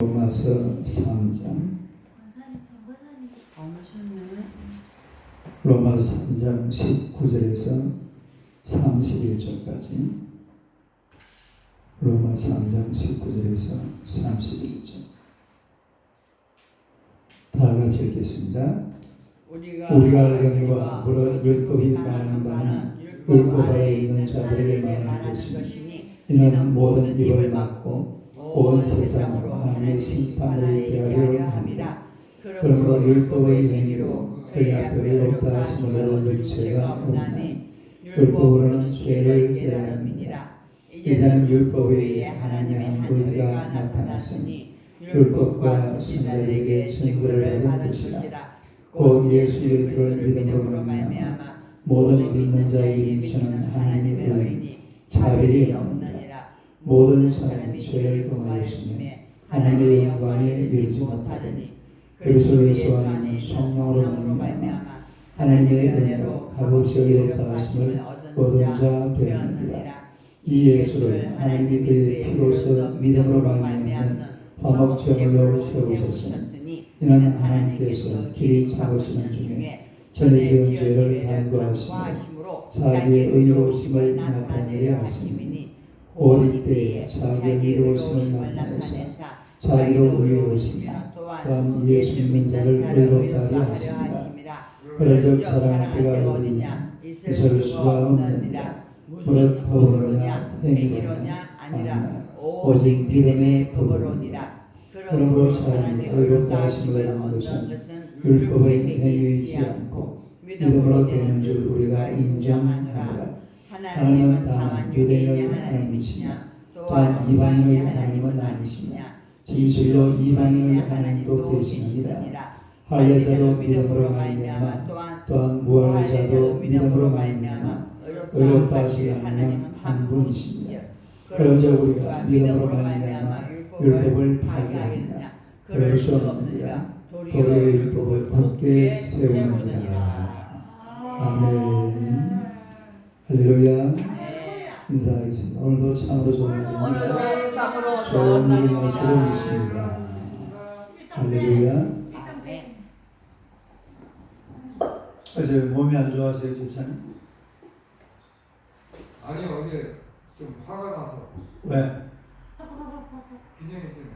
로마서 3장 로마서 3장 19절에서 31절까지 로마 3장 19절에서 31절 다 같이 읽겠습니다. 우리가 알거니와 무릇 율법이 말하는 바는 율법 아래 있는 자들에게 말하는 것이니 이는 모든 입을 막고 온 세상으로 하나님의 심판을 있게 하려 합니다. 그러므로 율법의 행위로 그의 앞에 외롭다 하심을 얻을 육체가 없나니 율법으로는 죄를 깨달음이니라. 이제는 율법 외에 하나님의 한 의가 나타났으니 율법과 선자들에게 증거를 받은 것이라. 곧 예수 그리스도를 믿음으로 말미암아 모든 믿는 자의 인생은 하나님의 의이니 차별이 없느니라. 모든 사람이 죄를 범하였으며 하나님의 영광에 이르지 못하더니 그리스도 예수 안에 성령으로 말미암아 하나님의 은혜로 값없이 의롭다 하심을 얻은 자 되었느니라. 이 예수를 하나님이 그의 피로서 믿음으로 말미암는 화목제물로 세우셨으니 이는 하나님께서 길이 잡으시는 중에 전에 지은 죄를 간구하시므로 자기의 의로우심을 나타내려 하심이니 곧 이때에 자기의 의로우심을 나타내사 자기로 의로우시며 또한 예수 믿는 자를 의롭다 하려 하십니다. 그런즉 사랑은 때가 어디냐 있을 수가 없느니라. 무릇 법으로냐 행위로냐 아니라 오직 믿음의 법으로니라. 그러므로 사람이 의롭다 하심을 얻는 것은 율법의 행위이지 않고 믿음으로 되는 줄 우리가 인정하노라. 하나님은 다만 유대인의 하나님이시냐 또한 이방인의 하나님은 아니시냐. 진실로 이방인의 하나님도 되시느니라. 할례자도 믿음으로 말미암아 또한 무할례자도 믿음으로 말미암아 의롭다 하시는 하나님은 한 분이시니라. 그런즉 우리가 믿음으로 말미암아 율법을 파기하겠느냐 그럴 수 없느니라. 도리어 율법을 굳게 세우느니라. 아멘. 할렐루야. 인사하겠습니다. 오늘도 참으로 좋은 날입니다. 좋은 날이나 좋은 있습니다. 할렐루야. 어제 몸이 안 좋아서요, 집사님? 아니 어제 좀 화가 나서. 왜? 균형이 좀.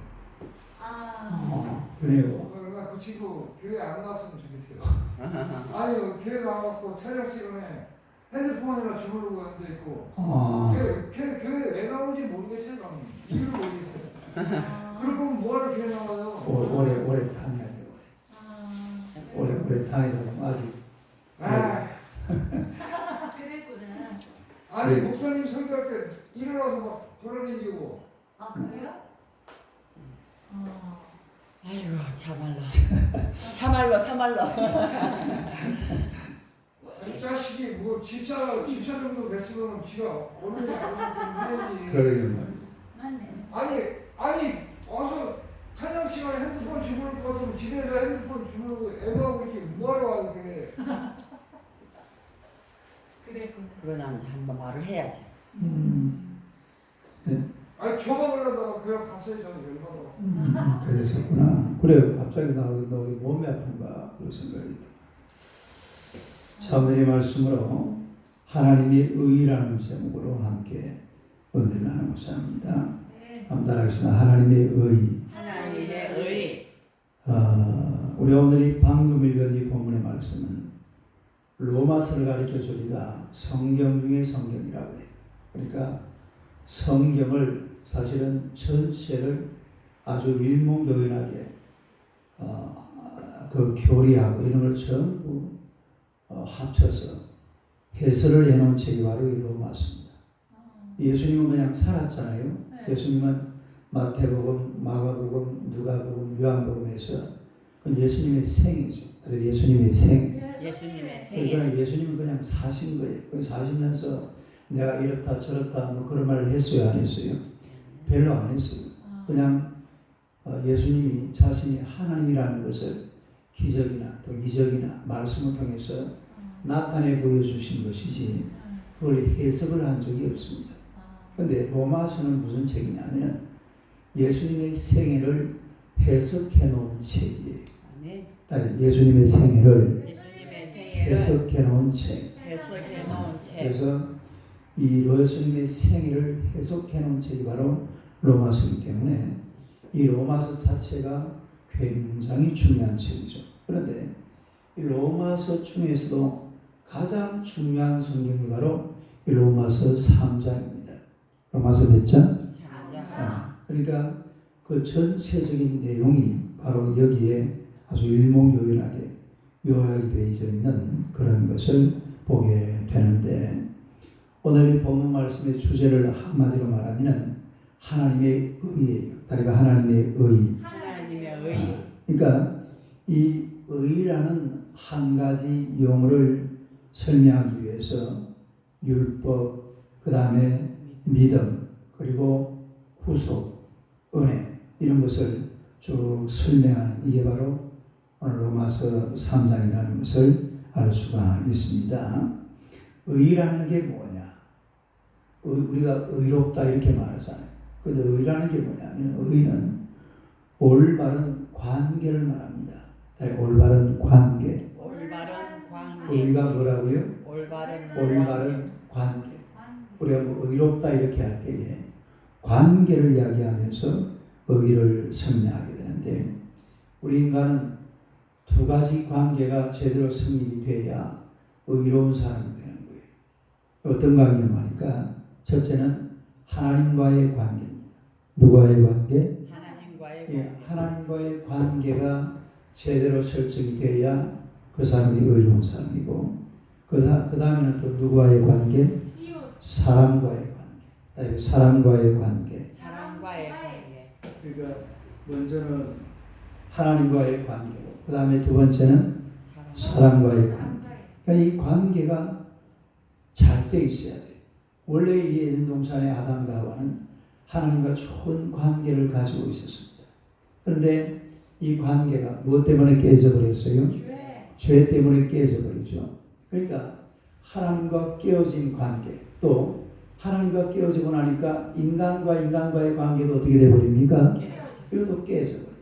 그래요. 그러니까 그 친구 교회 안 나왔으면 좋겠어요. 아니 교회 나와갖고 차량 시간에 핸드폰이나 주무르고 앉아있고 교회 왜 나오는지 모르겠어요. 나는 이유를 모르겠어요. 그럴 거면 뭐하러 교회 나와요? 오래 다녀야 돼요. 오래 다니다 보면 아직. 그랬구나. 아니 목사님 설교할 때 일어나서 막 돌아다니고. 아 그래요? 아이고 참말로 이 자식이 뭐 집사 정도 됐으면 지가 오늘 안 해야지. 그러게 말이야. 맞네. 아니 와서 찬양 시간에 핸드폰 주무를 것 같으면 집에서 핸드폰 주무르고 애가하고 이렇게 뭐하러 와 그래. 그랬구나. 그러나한테 한번 말을 해야지. 네. 아니 교방을 하다가 그냥 갔어요. 저는 열받아. 그랬었구나. 그래, 갑자기 나오는데 어디 몸이 아픈가 그런 생각이. 자, 오늘의 말씀으로 하나님의 의라는 제목으로 함께 은혜를 나누고자 합니다. 한번 따라하겠습니다. 하나님의 의. 하나님의 의. 우리가 오늘 방금 읽은 이 본문의 말씀은 로마서를 가르쳐 주리다 성경 중의 성경이라고 해요. 그러니까 성경을 사실은 전체를 아주 일목요연하게 그 교리하고 이런 걸 전부 합쳐서 해설을 해놓은 책이 바로 이 로마서입니다. 예수님은 그냥 살았잖아요. 네. 예수님은 마태복음, 마가복음, 누가복음, 요한복음에서 그건 예수님의 생이죠. 예수님의 생. 예수님의 생애. 그러니까 예수님은 그냥 사신 거예요. 사시면서 내가 이렇다 저렇다 뭐 그런 말을 했어요, 안 했어요? 별로 안 했어요. 그냥 예수님이 자신이 하나님이라는 것을 기적이나 또 이적이나 말씀을 통해서 나타내 보여주신 것이지 그걸 해석을 한 적이 없습니다. 그런데 로마서는 무슨 책이냐면 예수님의 생애를 해석해 놓은 책이에요. 아멘. 예수님의 생애를 예수님의 생애를 해석해 놓은 책. 해석해 놓은 책. 그래서 이 예수님의 생애를 해석해 놓은 책이 바로 로마서이기 때문에 이 로마서 자체가 굉장히 중요한 책이죠. 그런데 이 로마서 중에서도 가장 중요한 성경이 바로 이 로마서 3장입니다. 로마서 몇 장? 3장. 그러니까 그 전체적인 내용이 바로 여기에 아주 일목요연하게 요약이 되어 있는 그런 것을 보게 되는데, 오늘 이 본문 말씀의 주제를 한마디로 말하면 하나님의 의예요. 다리가 하나님의 의. 하나님의 의. 그러니까 이 의라는 한 가지 용어를 설명하기 위해서 율법, 그 다음에 믿음, 그리고 후속, 은혜 이런 것을 쭉 설명하는 이게 바로 오늘 로마서 3장이라는 것을 알 수가 있습니다. 의라는 게 뭐냐? 우리가 의롭다 이렇게 말하잖아요. 그런데 의라는 게 뭐냐면 의는 올바른 관계를 말합니다. 올바른 관계. 올바른 관계. 의가 뭐라고요? 올바른 관계. 우리가 뭐 의롭다 이렇게 할 때에 관계를 이야기하면서 의를 설명하게 되는데, 우리 인간은 두 가지 관계가 제대로 성립이 돼야 의로운 사람이 되는 거예요. 어떤 관계냐 하니까 첫째는 하나님과의 관계입니다. 누구와의 관계? 하나님과의 관계. 하나님과의 관계가 제대로 설정이 돼야 그 사람이 의로운 사람이고, 그 다음에는 또 누구와의 관계? 사람과의 관계. 사람과의 관계. 사람과의 관계. 그러니까 먼저는 하나님과의 관계고, 그 다음에 두 번째는 사람과의 관계. 그러니까 이 관계가 잘 돼 있어야 돼요. 원래 이 에덴 동산의 아담과 하와는 하나님과 좋은 관계를 가지고 있었습니다. 그런데 이 관계가 무엇 때문에 깨져버렸어요? 죄 때문에 깨져버리죠. 그러니까 하나님과 깨어진 관계, 또 하나님과 깨어지고 나니까 인간과의 관계도 어떻게 되어버립니까? 이것도 깨져버려요.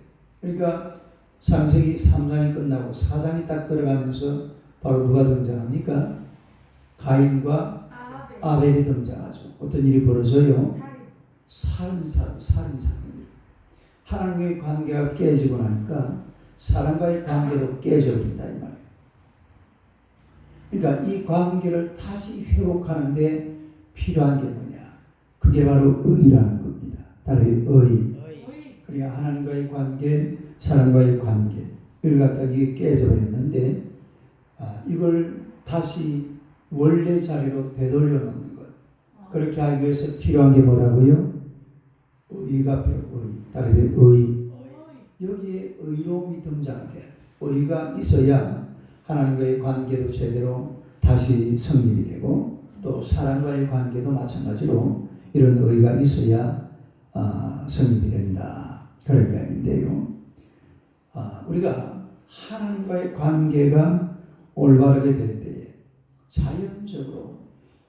그러니까 창세기 3장이 끝나고 4장이 딱 들어가면서 바로 누가 등장합니까? 가인과 아벨이 등장하죠. 어떤 일이 벌어져요? 살인사입니다. 하나님과의 관계가 깨지고 나니까 사람과의 관계도 깨져버린다 이 말이에요. 그러니까 이 관계를 다시 회복하는데 필요한 게 뭐냐? 그게 바로 의라는 겁니다. 다른 의. 그러니까 하나님과의 관계, 사람과의 관계 이걸 갖다가 이게 깨져버렸는데, 이걸 다시 원래 자리로 되돌려 놓는 것. 그렇게 하기 위해서 필요한 게 뭐라고요? 의가 필요해요. 다른 의. 여기에 의로움이 등장해야 돼요. 의가 있어야 하나님과의 관계도 제대로 다시 성립이 되고, 또 사람과의 관계도 마찬가지로 이런 의가 있어야 성립이 된다. 그런 이야기인데요. 우리가 하나님과의 관계가 올바르게 될 때에 자연적으로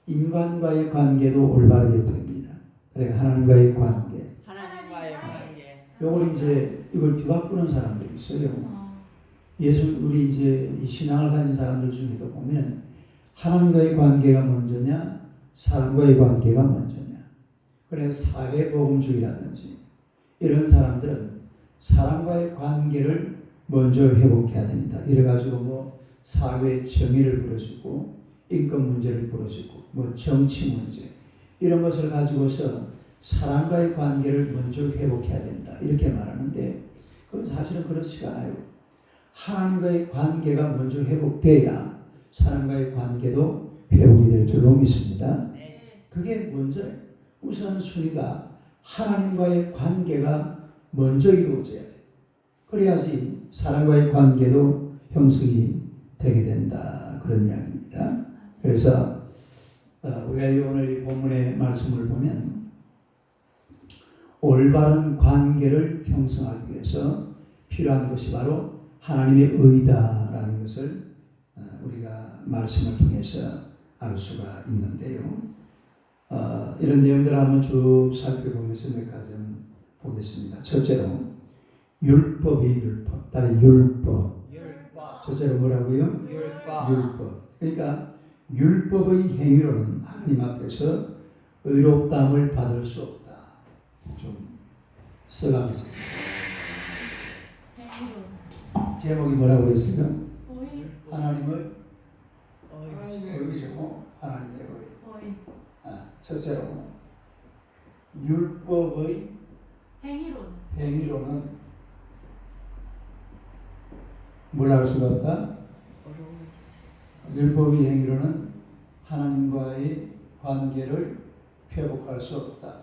인간과의 관계도 올바르게 됩니다. 그러니까 하나님과의 관계. 이걸 뒤바꾸는 사람들이 있어요. 우리 이제 이 신앙을 가진 사람들 중에도 보면 하나님과의 관계가 먼저냐, 사람과의 관계가 먼저냐. 그래서 사회복음주의라든지 이런 사람들은 사람과의 관계를 먼저 회복해야 된다. 이래가지고 뭐 사회 정의를 부르시고 인권 문제를 부르시고 뭐 정치 문제 이런 것을 가지고서 사람과의 관계를 먼저 회복해야 된다. 이렇게 말하는데 그건 사실은 그렇지가 않아요. 하나님과의 관계가 먼저 회복돼야 사람과의 관계도 회복이 될 줄로 믿습니다. 그게 먼저예요. 우선 순위가 하나님과의 관계가 먼저 이루어져야 돼요. 그래야지 사람과의 관계도 형성이 되게 된다. 그런 이야기입니다. 그래서 우리가 오늘 이 본문의 말씀을 보면 올바른 관계를 형성하기 위해서 필요한 것이 바로 하나님의 의다라는 것을 우리가 말씀을 통해서 알 수가 있는데요. 이런 내용들을 한번 쭉 살펴보면서 몇 가지 보겠습니다. 첫째로 율법이 율법. 따라 율법. 율법. 첫째로 뭐라고요? 율법. 율법. 그러니까 율법의 행위로는 하나님 앞에서 의롭다함을 받을 수 없다. 좀 써가면서 제목이 뭐라고 그랬어요? 하나님을 의죠. 하나님의 의. 첫째로 율법의 행위로는 뭘 할 수가 없다. 율법의 행위로는 하나님과의 관계를 회복할 수 없다.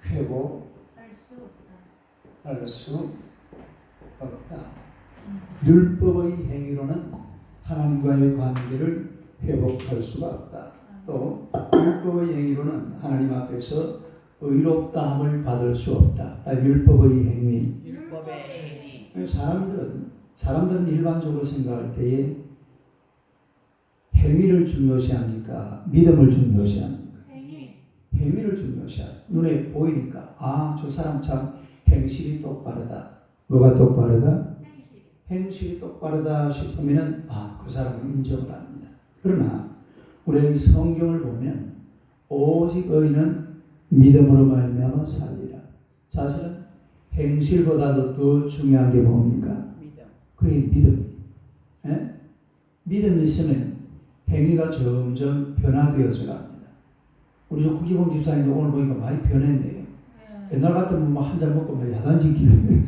회복할 수 없다. 율법의 행위로는 하나님과의 관계를 회복할 수가 없다. 또 율법의 행위로는 하나님 앞에서 의롭다함을 받을 수 없다. 율법의 행위. 율법의 행위. 사람들은 일반적으로 생각할 때에 행위를 중요시합니까? 믿음을 중요시합니까? 행위를 중요시합니다. 눈에 보이니까 저 사람 참 행실이 똑바르다. 뭐가 똑바르다? 행실이 똑바르다 싶으면 그 사람을 인정을 합니다. 그러나 우리 성경을 보면 오직 의인은 믿음으로 말미암아 살리라. 사실은 행실보다도 더 중요한 게 뭡니까? 그게 믿음. 믿음이 있으면 행위가 점점 변화되어져 갑니다. 우리 구기봉 집사님도 오늘 보니까 많이 변했네요. 옛날 같으면 한 잔 먹고 야단짓기는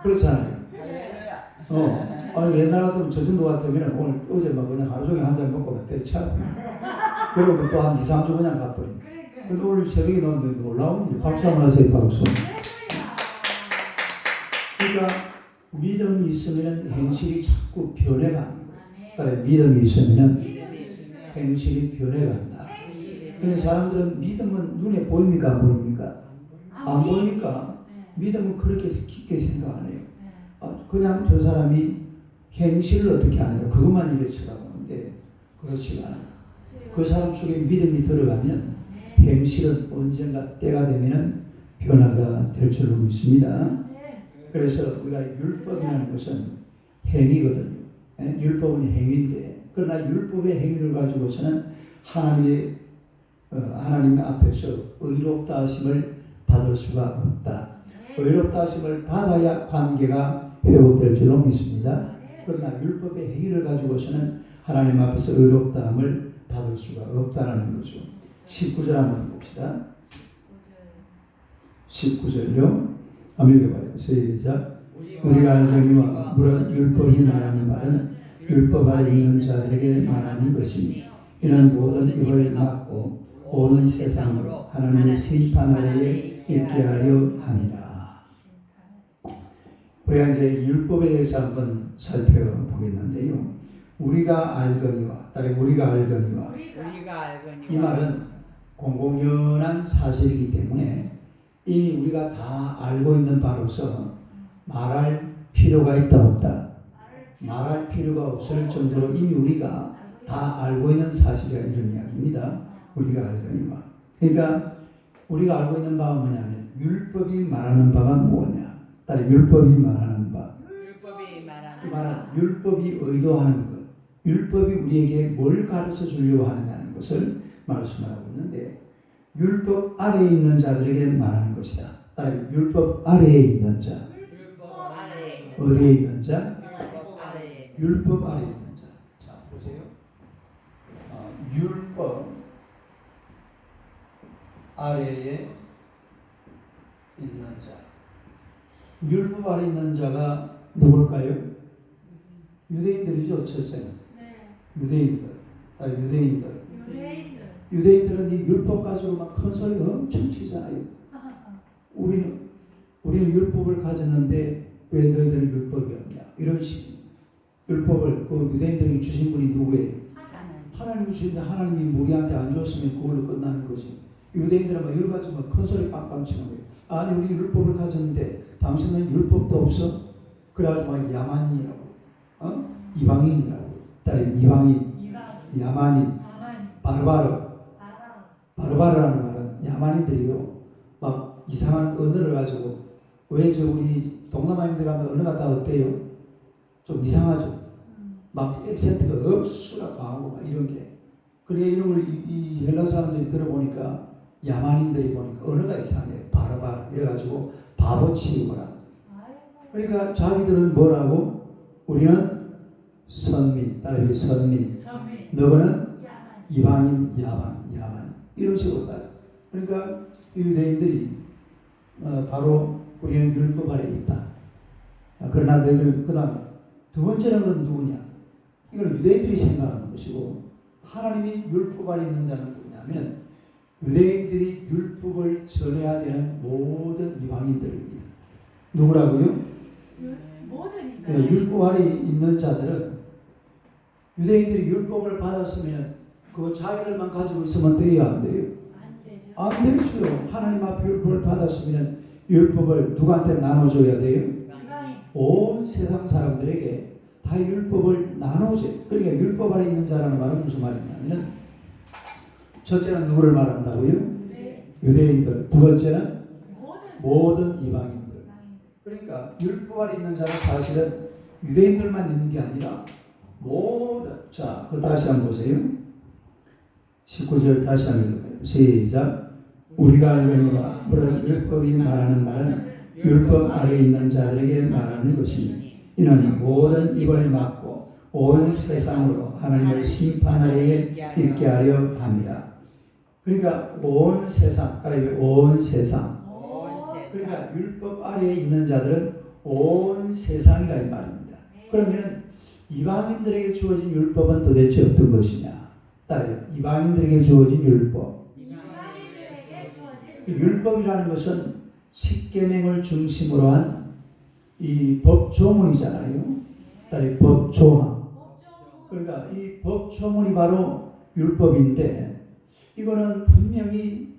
그렇잖아요. 아니 옛날 같으면 저 정도 같으면 오늘 어제 그냥 하루 종일 한 잔 먹고 때려 그러고 또 한 2, 3주 그냥 가버린. 근데 오늘 새벽에 넣었는데 놀라운 박수 한번 하세요. 박수. 그러니까 믿음이 있으면 행실이 자꾸 변해가는 거예요. 따라 믿음이 있으면 행실이 변해간다. 그래서 사람들은 믿음은 눈에 보입니까? 안 보입니까? 안 보이니까 믿음은 그렇게 깊게 생각 안 해요. 그냥 저 사람이 행실을 어떻게 하느냐 그것만 이렇게 쳐다보는데 그렇지가 않아요. 그 사람 속에 믿음이 들어가면 행실은 언젠가 때가 되면 변화가 될 줄로 믿습니다. 그래서 우리가 율법이라는 것은 행위거든요. 율법은 행위인데 그러나 율법의 행위를 가지고서는 하나님 앞에서 의롭다 하심을 받을 수가 없다. 의롭다 하심을 받아야 관계가 회복될 줄로 믿습니다. 그러나 율법의 행위를 가지고서는 하나님 앞에서 의롭다함을 받을 수가 없다는 거죠. 19절 한번 봅시다. 19절요. 한번 읽어봐요. 시작. 우리가 알거니와 물은 율법이 말하는 말은 율법 아래 있는 자들에게 말하는 것이니 이는 모든 입을 막고 온 세상으로 하나님의 심판 아래에 있게 하려 함이라. 우리가 이제 율법에 대해서 한번 살펴보겠는데요. 우리가 알거니와 이 말은 공공연한 사실이기 때문에 이미 우리가 다 알고 있는 바로서 말할 필요가 있다 없다. 말할 필요가 없을 정도로 이미 우리가 다 알고 있는 사실이라 이런 이야기입니다. 우리가 알거니와. 그러니까 우리가 알고 있는 바가 뭐냐면 율법이 말하는 바가 뭐냐. 따라 율법이 말하는 바. 이 말은 율법이 의도하는 것. 율법이 우리에게 뭘 가르쳐 주려고 하느냐는 것을 말씀하고 있는데 율법 아래에 있는 자들에게 말하는 것이다. 따라 율법 아래에 있는 자. 어디에 있는 자? 율법 아래에 있는 자. 자, 보세요. 율법 아래에 있는 자. 율법 아래에 있는 자가 누굴까요? 유대인들이죠, 첫째는. 유대인들. 유대인들은 이 율법 가지고 막 큰 소리 엄청 치잖아요. 우리는 율법을 가졌는데 왜 너희들은 율법이 없냐? 이런 식입니다. 율법을 그 유대인들이 주신 분이 누구예요? 하나님이 주신데 하나님이 우리한테 안 줬으면 그걸로 끝나는 거지. 유대인들은 막 여러 가지 큰 소리 빵빵 치는 거예요. 아니 우리 율법을 가졌는데 당신은 율법도 없어? 그래가지고 막 야만인이라고, 이방인이라고, 딸이 이방인, 야만인, 바르바르라는 말은 야만인들이요. 막 이상한 언어를 가지고 왜 저 우리 동남아인들 가면 언어가 다 어때요? 좀 이상하죠. 막 액센트가 억수가 강하고 막 이런 게. 그래 이런 걸 이 헬라 사람들이 들어보니까 야만인들이 보니까 언어가 이상해요. 바로바로 이래가지고 바보 취급을. 그러니까 자기들은 뭐라고? 우리는 선민, 따라해 선민. 너는 이방인, 야만 이런 식으로 따져. 그러니까 유대인들이 바로 우리는 율법 아래 있다. 그러나 너희들 그다음 두 번째는 누구냐? 이건 유대인들이 생각하는 것이고 하나님이 율법 아래 있는 자는 누구냐면 유대인들이 율법을 전해야 되는 모든 이방인들입니다. 누구라고요? 모든 네, 율법 아래 있는 자들은 유대인들이 율법을 받았으면 그거 자기들만 가지고 있으면 돼요, 안 돼요? 안 되죠. 하나님 앞에 율법을 받았으면 율법을 누구한테 나눠줘야 돼요? 온 세상 사람들에게 다 율법을 나눠줘요. 그러니까 율법 아래 있는 자라는 말은 무슨 말이냐면 첫째는 누구를 말한다고요? 유대인들. 두 번째는 모든 이방인들. 그러니까 율법 아래 있는 자는 사실은 유대인들만 있는 게 아니라 모든. 자, 그 다시 한번 보세요. 19절 다시 한번 읽어요. 시작. 우리가 알거니와 율법이 말하는 말은 율법 아래 있는 자들에게 말하는 것이니 이는 모든 입을 막고 온 세상으로 하나님을 심판하려 있게 하려 합니다. 그러니까 온 세상, 온 세상. 그러니까 율법 아래에 있는 자들은 온 세상이라 이 말입니다. 그러면 이방인들에게 주어진 율법은 도대체 어떤 것이냐? 따라요. 이방인들에게 주어진 율법. 율법이라는 것은 십계명을 중심으로 한 이 법조문이잖아요. 따라요. 법조항. 그러니까 이 법조문이 바로 율법인데 이거는 분명히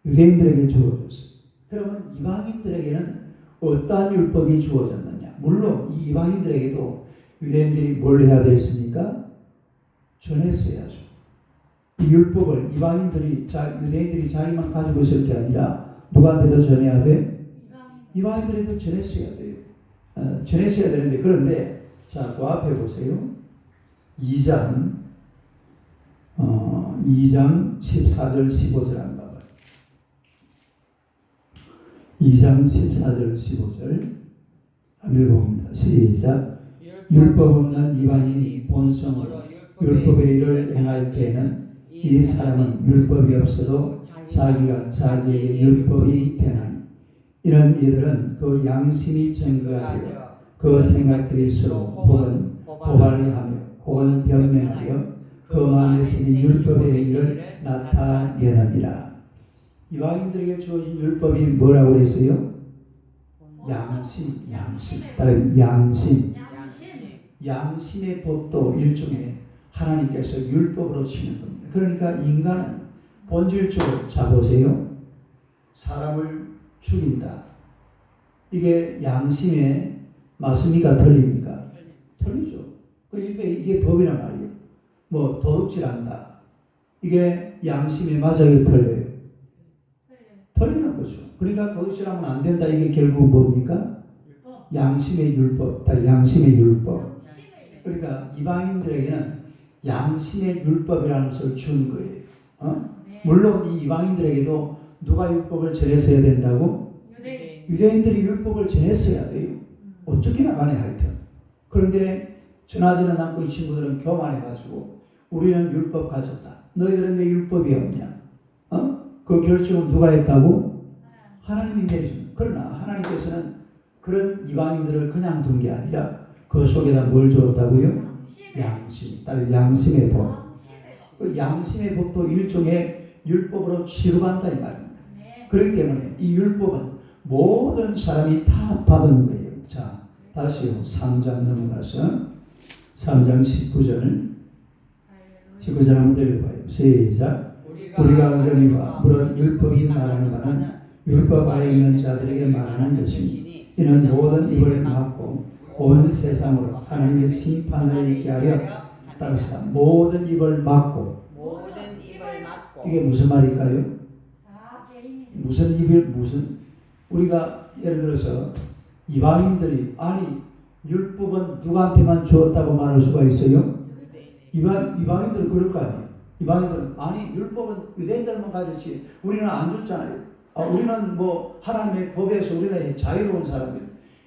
유대인들에게 주어졌어요. 그러면 이방인들에게는 어떠한 율법이 주어졌느냐? 물론 이 이방인들에게도 유대인들이 뭘 해야 되겠습니까? 전했어야죠. 이 율법을 이방인들이, 유대인들이 자기만 가지고 있을 게 아니라 누구한테도 전해야 돼? 이방인들에도 전했어야 돼요. 전했어야 되는데, 그런데 자, 그 앞에 보세요. 2장 14절 15절 한번 봐봐요. 2장 14절 15절 한번 읽어봅니다. 시작. 율법 없는 이방인이 본성으로 율법의 일을 행할 때에는 이 사람은 율법이 없어도 자기가 자기에게 율법이 되나니 이런 이들은 그 양심이 증거하여 그 생각들일수록 혹은 고발을 하며 혹은 변명하여 그 마음에 쓰는 율법의 일을 나타내느니라. 이방인들에게 주어진 율법이 뭐라고 그랬어요? 양심. 따라서 양심의 법도 일종의 하나님께서 율법으로 치는 겁니다. 그러니까 인간은 본질적으로 자 보세요. 사람을 죽인다. 이게 양심에 맞습니까? 틀립니까? 틀리죠. 이게 법이란 말이에요. 뭐 도둑질한다. 이게 양심에 맞아요? 틀려요? 틀리는 거죠. 그러니까 도둑질하면 안 된다. 이게 결국 뭡니까? 양심의 율법. 양심의 율법. 그러니까 이방인들에게는 양심의 율법이라는 것을 준 거예요. 물론 이 이방인들에게도 누가 율법을 전했어야 된다고? 유대인들이 율법을 전했어야 돼요. 어떻게 나가네 하여튼. 그런데 전하지는 않고 이 친구들은 교만해가지고 우리는 율법 가졌다. 너희들은 왜 율법이 없냐? 그 결정은 누가 했다고? 하나님이 내려준. 그러나 하나님께서는 그런 이방인들을 그냥 둔 게 아니라 그 속에다 뭘 주었다고요? 양심. 따로 양심의 법. 그 양심의 법도 일종의 율법으로 취급한다 이 말입니다. 그렇기 때문에 이 율법은 모든 사람이 다 받은 거예요. 자, 다시요. 3장 넘어가서 3장 19절 한번 읽어봐요. 시작. 우리가 그러니와 물론 율법이 말하는 바는 율법 아래 있는 자들에게 말하는 것이니 이는 모든 입을 막고 온 세상으로 하나님의 심판을 있게 하려 따르사. 모든 입을 막고. 이게 무슨 말일까요? 무슨 우리가 예를 들어서 이방인들이 아니 율법은 누구한테만 주었다고 말할 수가 있어요? 이방인들은 그럴 거 아니에요. 이방인들은 아니 율법은 유대인들만 가졌지 우리는 안 줬잖아요. 우리는 뭐 하나님의 법에서 우리는 자유로운 사람들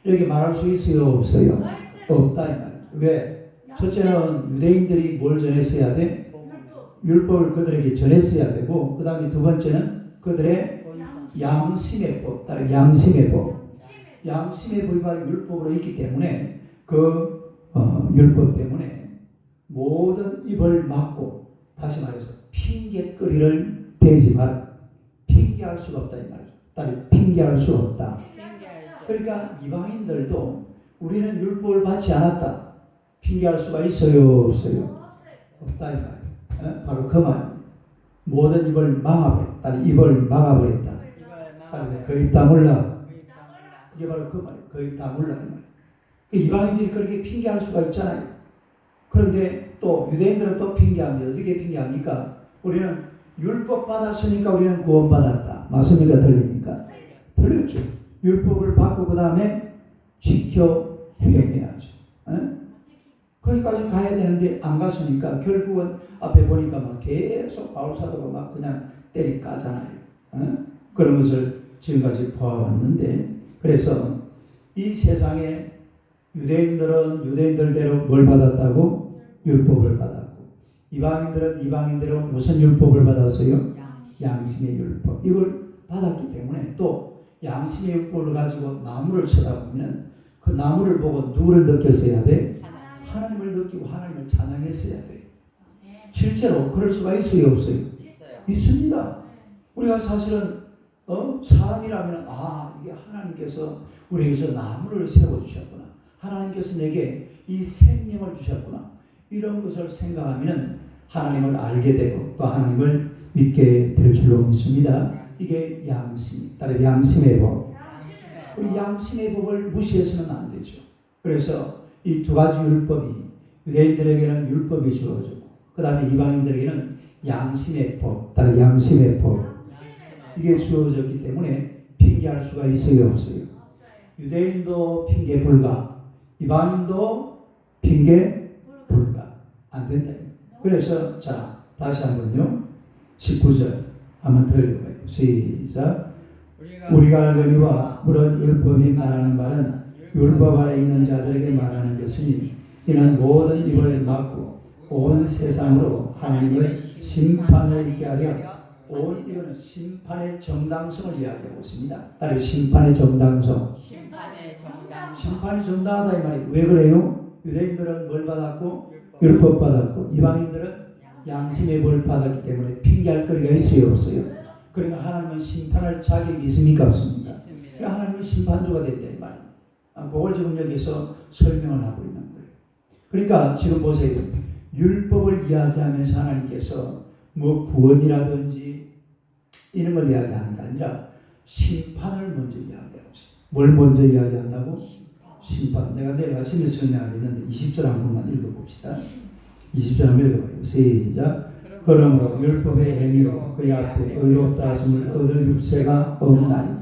이렇게 말할 수 있어요? 없어요? 없다 이 말이에요. 왜? 첫째는 유대인들이 뭘 전했어야 돼? 율법을 그들에게 전했어야 되고 그 다음에 두 번째는 그들의 양심의 법, 따로 양심의 법. 양심의 법이 바로 율법으로 있기 때문에 그 율법 때문에 모든 입을 막고 다시 말해서 핑계거리를 대지 마라. 핑계할 수가 없다 이 말이죠. 따로 핑계할 수 없다. 그러니까 이방인들도 우리는 율법을 받지 않았다. 핑계할 수가 있어요? 없어요? 없다 이 말이에요. 바로 그 말입니다. 모든 입을 막아버렸다. 입을 막아버렸다. 거의 다 몰라. 그게 바로 그 말이에요. 거의 다 몰라 이 말이에요. 이방인들이 그렇게 핑계할 수가 있잖아요. 그런데 또 유대인들은 또 핑계합니다. 어떻게 핑계합니까? 우리는 율법 받았으니까 우리는 구원받았다. 맞습니까? 틀립니까? 틀렸죠. 율법을 받고 그 다음에 지켜 행해야죠. 거기까지 가야 되는데 안 갔으니까 결국은 앞에 보니까 막 계속 바울사도가 막 그냥 때리 까잖아요. 그런 것을 지금까지 보아왔는데 그래서 이 세상에 유대인들은 유대인들대로 뭘 받았다고? 율법을 받았고 이방인들은 이방인대로 무슨 율법을 받았어요? 양심의 율법. 이걸 받았기 때문에 또 양심의 율법을 가지고 나무를 쳐다보면 그 나무를 보고 누구를 느꼈어야 돼? 하나님을 느끼고 하나님을 찬양했어야 돼. 실제로 그럴 수가 있어요? 없어요? 있습니다. 우리가 사실은 사람이라면 이게 하나님께서 우리에게 저 나무를 세워주셨구나. 하나님께서 내게 이 생명을 주셨구나. 이런 것을 생각하면 하나님을 알게 되고 또 하나님을 믿게 될 줄로 믿습니다. 이게 양심, 따로 양심의 법. 우리 양심의 법을 무시해서는 안 되죠. 그래서 이 두 가지 율법이 유대인들에게는 율법이 주어졌고 그 다음에 이방인들에게는 양심의 법, 따로 양심의 법. 이게 주어졌기 때문에 핑계할 수가 있어요? 없어요? 유대인도 핑계 불가, 이방인도 핑계 불가. 안 된다. 그래서 자 다시 한번요. 19절 한번 더 읽어봐요. 시작. 우리가 알거니와 물은 율법이 말하는 바는 율법 아래 있는 자들에게 말하는 것이니 이는 모든 입을 막고 온 세상으로 하나님의 심판을 있게 하려 이거는 심판의 정당성을 이야기하고 있습니다. 따로 심판의 정당성. 심판이 정당하다 이 말이에요. 왜 그래요? 유대인들은 뭘 받았고? 율법 받았고 이방인들은 양심의 법을 받았기 때문에 핑계할 거리가 있어요? 없어요? 그러니까 하나님은 심판할 자격이 있습니까? 없습니까? 그러니까 하나님은 심판주가 됐다 이 말이에요. 그걸 지금 여기서 설명을 하고 있는 거예요. 그러니까 지금 보세요. 율법을 이야기하면서 하나님께서 뭐 구원이라든지 이런 걸 이야기하는 게 아니라 심판을 먼저 이야기하고 있어요. 뭘 먼저 이야기한다고? 심판. 내가 내일 아침에 설명하겠는데 20절 한 번만 읽어봅시다. 20절 한번 읽어봐요. 시작. 그러므로 율법의 행위로 그의 앞에 의롭다 하심을 얻을 육체가 없나니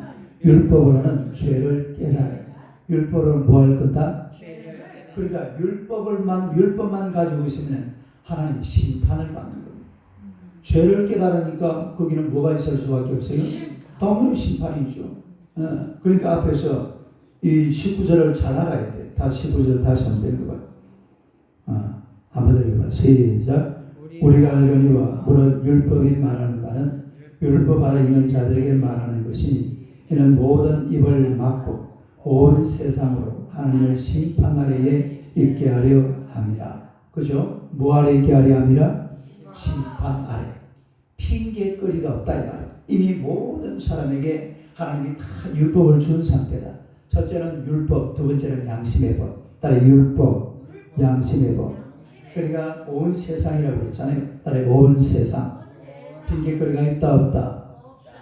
율법으로는 죄를 깨달아요. 율법으로는 뭐 할 거다? 그러니까 율법만 가지고 있으면 하나님이 심판을 받는 겁니다. 죄를 깨달으니까 거기는 뭐가 있을 수밖에 없어요? 당연히 심판이죠. 그러니까 앞에서 이 19절을 잘 알아야 돼. 다 19절 다시 한번 읽어봐요. 한번 더 읽어봐요. 시작. 우리가 알거니와 물은 율법이 말하는 바는 율법 아래 있는 자들에게 말하는 것이니 이는 모든 입을 막고 온 세상으로 하나님을 심판 아래에 있게 하려 함이라. 그죠? 뭐 아래 있게 하려 함이라? 심판 아래. 핑계거리가 없다 이 말이에요. 이미 모든 사람에게 하나님이 다 율법을 준 상태다. 첫째는 율법, 두 번째는 양심의 법. 따라 율법, 양심의 법. 그러니까 온 세상이라고 그랬잖아요. 따라 온 세상. 핑계거리가 있다 없다?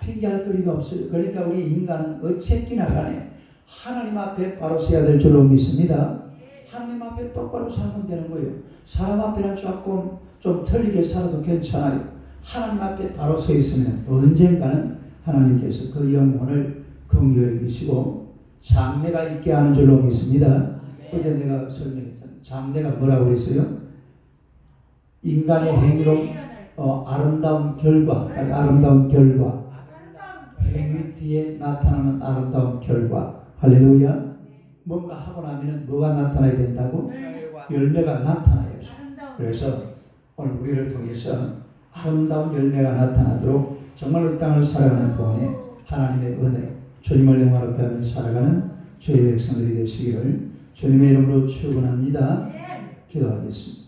핑계할 거리가 없어요. 그러니까 우리 인간은 어쨌기나 간에 하나님 앞에 바로 서야 될 줄로 믿습니다. 하나님 앞에 똑바로 살면 되는 거예요. 사람 앞에는 조금 좀 틀리게 살아도 괜찮아요. 하나님 앞에 바로 서 있으면 언젠가는 하나님께서 그 영혼을 긍휼히 여기시고 장래가 있게 하는 줄로 믿습니다. 어제 내가 설명했잖아요. 장래가 뭐라고 그랬어요? 인간의 행위로 아름다운 결과, 아름다운 결과, 행위 뒤에 나타나는 아름다운 결과. 할렐루야. 뭔가 하고 나면 뭐가 나타나야 된다고? 열매가 나타나요. 그래서 오늘 우리를 통해서 아름다운 열매가 나타나도록 정말로 이 땅을 살아가는 동안에 하나님의 은혜, 주님을 영화롭게 하며 살아가는 주의 백성들이 되시기를 주님의 이름으로 축원합니다. 기도하겠습니다.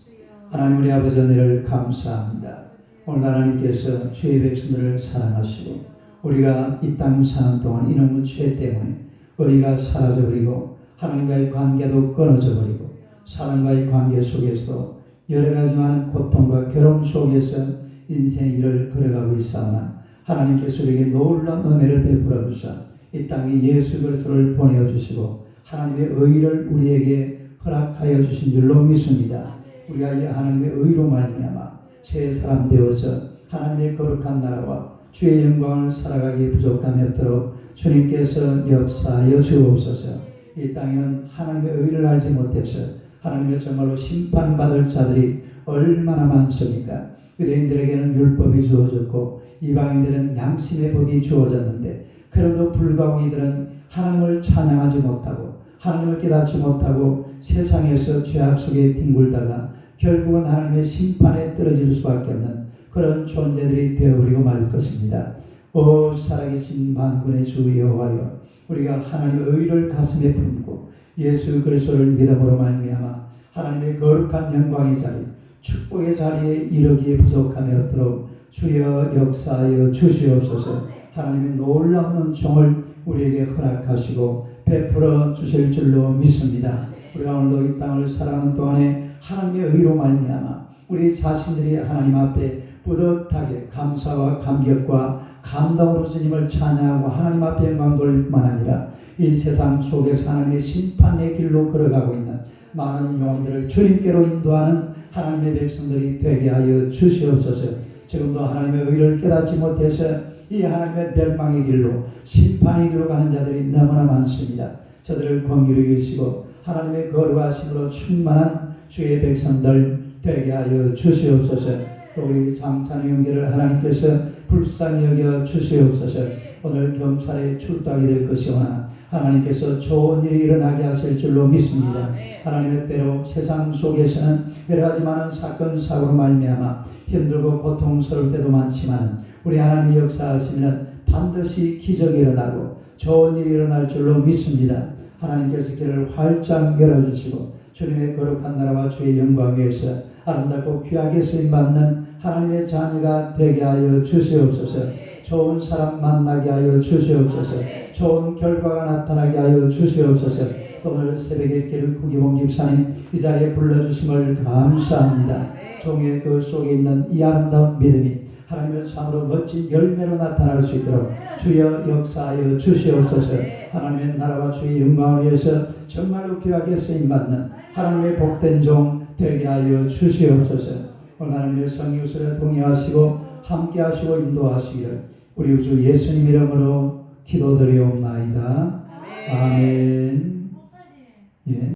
하나님 우리 아버지 은혜를 감사합니다. 오늘 하나님께서 주의 백성들을 사랑하시고 우리가 이 땅 사는 동안 이놈의 죄 때문에 의가 사라져버리고 하나님과의 관계도 끊어져버리고 사람과의 관계 속에서 여러 가지 많은 고통과 괴로움 속에서 인생의 길을 걸어가고 있사오나 하나님께서 우리에게 놀라운 은혜를 베풀어 주사 이 땅에 예수 그리스도를 보내어 주시고 하나님의 의를 우리에게 허락하여 주신 줄로 믿습니다. 우리가 이 하나님의 의로 말미암아 새 사람 되어서 하나님의 거룩한 나라와 주의 영광을 살아가기에 부족함이 없도록 주님께서 역사하여 주옵소서. 이 땅에는 하나님의 의를 알지 못해서 하나님의 정말로 심판받을 자들이 얼마나 많습니까? 유대인들에게는 율법이 주어졌고 이방인들은 양심의 법이 주어졌는데 그럼에도 불구하고 이들은 하나님을 찬양하지 못하고 하나님을 깨닫지 못하고 세상에서 죄악 속에 뒹굴다가 결국은 하나님의 심판에 떨어질 수밖에 없는 그런 존재들이 되어버리고 말 것입니다. 오 살아계신 만군의 주 여호와여, 우리가 하나님의 의를 가슴에 품고 예수 그리스도를 믿음으로 말미암아 하나님의 거룩한 영광의 자리, 축복의 자리에 이르기에 부족함이 없도록 주여 역사하여 주시옵소서. 하나님의 놀라운 은총을 우리에게 허락하시고 베풀어 주실 줄로 믿습니다. 우리가 오늘도 이 땅을 살아가는 동안에 하나님의 의로 말미암아 우리 자신들이 하나님 앞에 뿌듯하게 감사와 감격과 감동으로 주님을 찬양하고 하나님 앞에 영광 돌릴 뿐만 아니라 이 세상 속에서 하나님의 심판의 길로 걸어가고 있는 많은 영혼들을 주님께로 인도하는 하나님의 백성들이 되게 하여 주시옵소서. 지금도 하나님의 의를 깨닫지 못해서 이 하나님의 멸망의 길로 심판의 길로 가는 자들이 너무나 많습니다. 저들을 긍휼히 여기시고 하나님의 거룩하심으로 충만한 주의 백성들 되게 하여 주시옵소서. 또 우리 장찬의 형제를 하나님께서 불쌍히 여겨 주시옵소서. 오늘 경찰에 출동이 될 것이오나 하나님께서 좋은 일이 일어나게 하실 줄로 믿습니다. 하나님의 때로 세상 속에서는 여러 가지 많은 사건 사고로 말미암아 힘들고 고통스러울 때도 많지만 우리 하나님의 역사하시면 반드시 기적이 일어나고 좋은 일이 일어날 줄로 믿습니다. 하나님께서 길을 활짝 열어주시고 주님의 거룩한 나라와 주의 영광 위에서 아름답고 귀하게 쓰임받는 하나님의 자녀가 되게 하여 주시옵소서. 좋은 사람 만나게 하여 주시옵소서. 좋은 결과가 나타나게 하여 주시옵소서. 오늘 새벽에 길을 구기봉 집사님 이 자리에 불러주심을 감사합니다. 종의 그 속에 있는 이 아름다운 믿음이 하나님의 참으로 멋진 열매로 나타날 수 있도록 주여 역사하여 주시옵소서. 하나님의 나라와 주의 영광을 위해서 정말로 귀하게 쓰임받는 하나님의 복된 종 되게 하여 주시옵소서. 오늘 하나님의 성육술에 동의하시고 함께하시고 인도하시기를 우리 우주 예수님 이름으로 기도드리옵나이다. 아멘. 예.